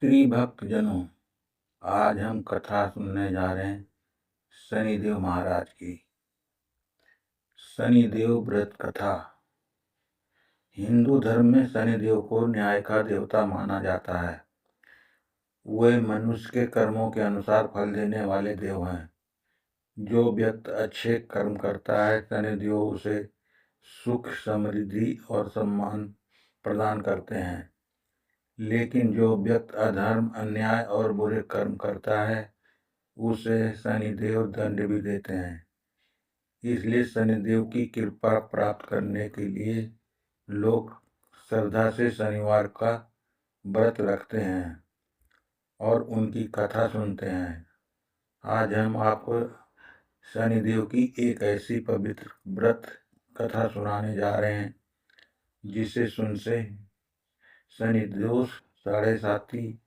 प्रिय भक्तजनों, आज हम कथा सुनने जा रहे हैं शनिदेव महाराज की। शनिदेव व्रत कथा। हिंदू धर्म में शनिदेव को न्याय का देवता माना जाता है। वे मनुष्य के कर्मों के अनुसार फल देने वाले देव हैं। जो व्यक्ति अच्छे कर्म करता है, शनिदेव उसे सुख, समृद्धि और सम्मान प्रदान करते हैं। लेकिन जो व्यक्ति अधर्म, अन्याय और बुरे कर्म करता है, उसे शनिदेव दंड भी देते हैं। इसलिए शनिदेव की कृपा प्राप्त करने के लिए लोग श्रद्धा से शनिवार का व्रत रखते हैं और उनकी कथा सुनते हैं। आज हम आपको शनिदेव की एक ऐसी पवित्र व्रत कथा सुनाने जा रहे हैं जिसे सुन से शनि दोष, साढ़े साती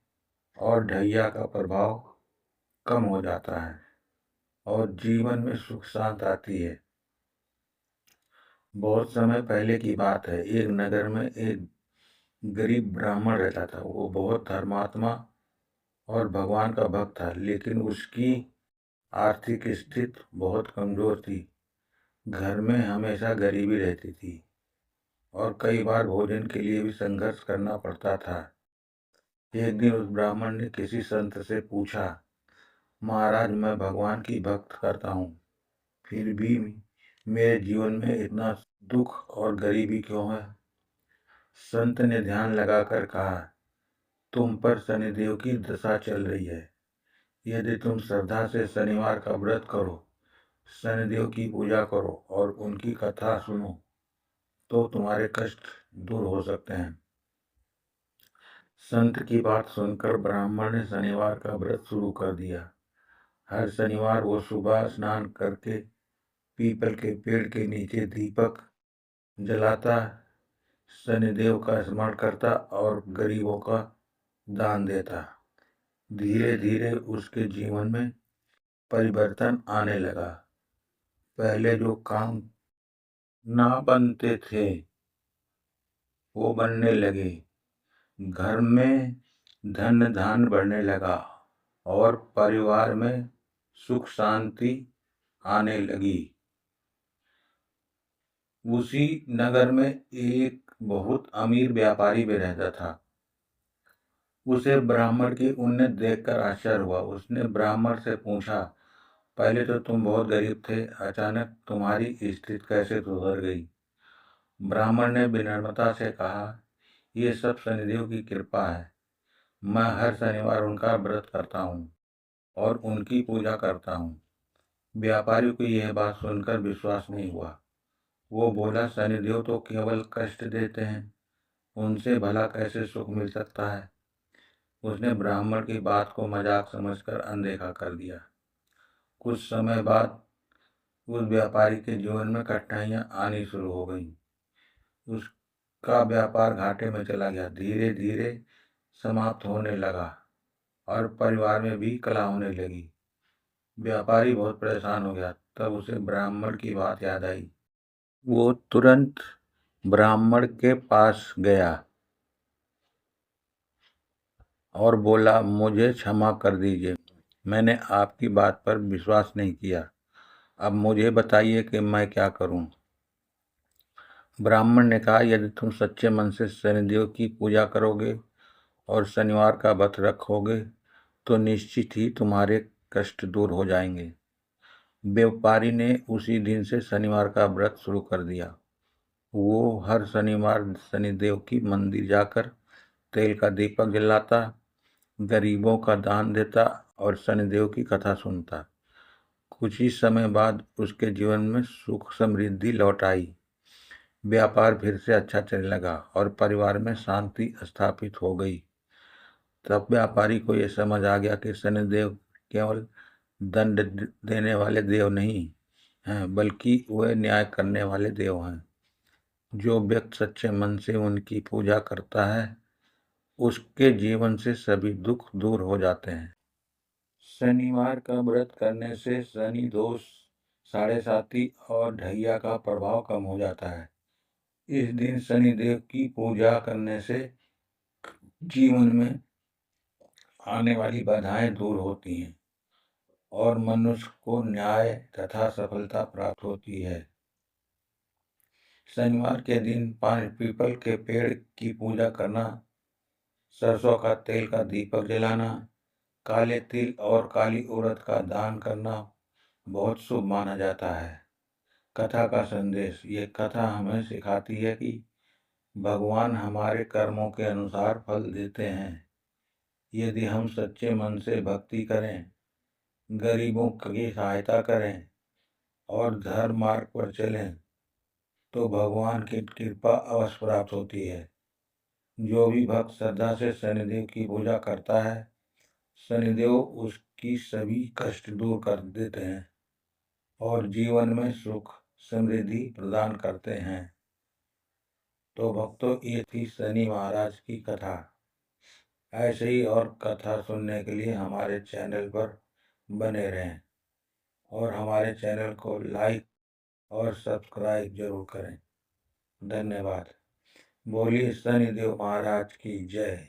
और ढैया का प्रभाव कम हो जाता है और जीवन में सुख शांति आती है। बहुत समय पहले की बात है। एक नगर में एक गरीब ब्राह्मण रहता था। वो बहुत धर्मात्मा और भगवान का भक्त था, लेकिन उसकी आर्थिक स्थिति बहुत कमजोर थी। घर में हमेशा गरीबी रहती थी और कई बार भोजन के लिए भी संघर्ष करना पड़ता था। एक दिन उस ब्राह्मण ने किसी संत से पूछा, महाराज, मैं भगवान की भक्त करता हूँ, फिर भी मेरे जीवन में इतना दुख और गरीबी क्यों है? संत ने ध्यान लगाकर कहा, तुम पर शनिदेव की दशा चल रही है। यदि तुम श्रद्धा से शनिवार का व्रत करो, शनिदेव की पूजा करो और उनकी कथा सुनो, तो तुम्हारे कष्ट दूर हो सकते हैं। संत की बात सुनकर ब्राह्मण ने शनिवार का व्रत शुरू कर दिया। हर शनिवार वो सुबह स्नान करके पीपल के पेड़ के नीचे दीपक जलाता, शनिदेव का स्मरण करता और गरीबों का दान देता। धीरे धीरे उसके जीवन में परिवर्तन आने लगा। पहले जो काम ना बनते थे वो बनने लगे। घर में धन धान्य बढ़ने लगा और परिवार में सुख शांति आने लगी। उसी नगर में एक बहुत अमीर व्यापारी भी रहता था। उसे ब्राह्मण की उन्नति देखकर आश्चर्य हुआ। उसने ब्राह्मण से पूछा, पहले तो तुम बहुत गरीब थे, अचानक तुम्हारी स्थिति कैसे सुधर गई? ब्राह्मण ने विनम्रता से कहा, ये सब शनिदेव की कृपा है। मैं हर शनिवार उनका व्रत करता हूँ और उनकी पूजा करता हूँ। व्यापारी को यह बात सुनकर विश्वास नहीं हुआ। वो बोला, शनिदेव तो केवल कष्ट देते हैं, उनसे भला कैसे सुख मिल सकता है? उसने ब्राह्मण की बात को मजाक समझकर अनदेखा कर दिया। कुछ समय बाद उस व्यापारी के जीवन में कठिनाइयां आनी शुरू हो गईं। उसका व्यापार घाटे में चला गया, धीरे धीरे समाप्त होने लगा और परिवार में भी कलह होने लगी। व्यापारी बहुत परेशान हो गया। तब उसे ब्राह्मण की बात याद आई। वो तुरंत ब्राह्मण के पास गया और बोला, मुझे क्षमा कर दीजिए, मैंने आपकी बात पर विश्वास नहीं किया। अब मुझे बताइए कि मैं क्या करूं? ब्राह्मण ने कहा, यदि तुम सच्चे मन से शनिदेव की पूजा करोगे और शनिवार का व्रत रखोगे तो निश्चित ही तुम्हारे कष्ट दूर हो जाएंगे। व्यापारी ने उसी दिन से शनिवार का व्रत शुरू कर दिया। वो हर शनिवार शनिदेव की मंदिर जाकर तेल का दीपक जलाता, गरीबों का दान देता और शनिदेव की कथा सुनता। कुछ ही समय बाद उसके जीवन में सुख समृद्धि लौट आई। व्यापार फिर से अच्छा चलने लगा और परिवार में शांति स्थापित हो गई। तब व्यापारी को यह समझ आ गया कि शनिदेव केवल दंड देने वाले देव नहीं हैं, बल्कि वे न्याय करने वाले देव हैं। जो व्यक्ति सच्चे मन से उनकी पूजा करता है, उसके जीवन से सभी दुख दूर हो जाते हैं। शनिवार का व्रत करने से शनि दोष, साढ़े साती और ढैया का प्रभाव कम हो जाता है। इस दिन शनिदेव की पूजा करने से जीवन में आने वाली बाधाएं दूर होती हैं और मनुष्य को न्याय तथा सफलता प्राप्त होती है। शनिवार के दिन पीपल के पेड़ की पूजा करना, सरसों का तेल का दीपक जलाना, काले तिल और काली उड़द का दान करना बहुत शुभ माना जाता है। कथा का संदेश। ये कथा हमें सिखाती है कि भगवान हमारे कर्मों के अनुसार फल देते हैं। यदि हम सच्चे मन से भक्ति करें, गरीबों की सहायता करें और धर्म मार्ग पर चलें तो भगवान की कृपा अवश्य प्राप्त होती है। जो भी भक्त श्रद्धा से शनिदेव की पूजा करता है, शनिदेव उसकी सभी कष्ट दूर कर देते हैं और जीवन में सुख समृद्धि प्रदान करते हैं। तो भक्तों, ये थी शनि महाराज की कथा। ऐसे ही और कथा सुनने के लिए हमारे चैनल पर बने रहें और हमारे चैनल को लाइक और सब्सक्राइब जरूर करें। धन्यवाद। बोलिए शनिदेव महाराज की जय।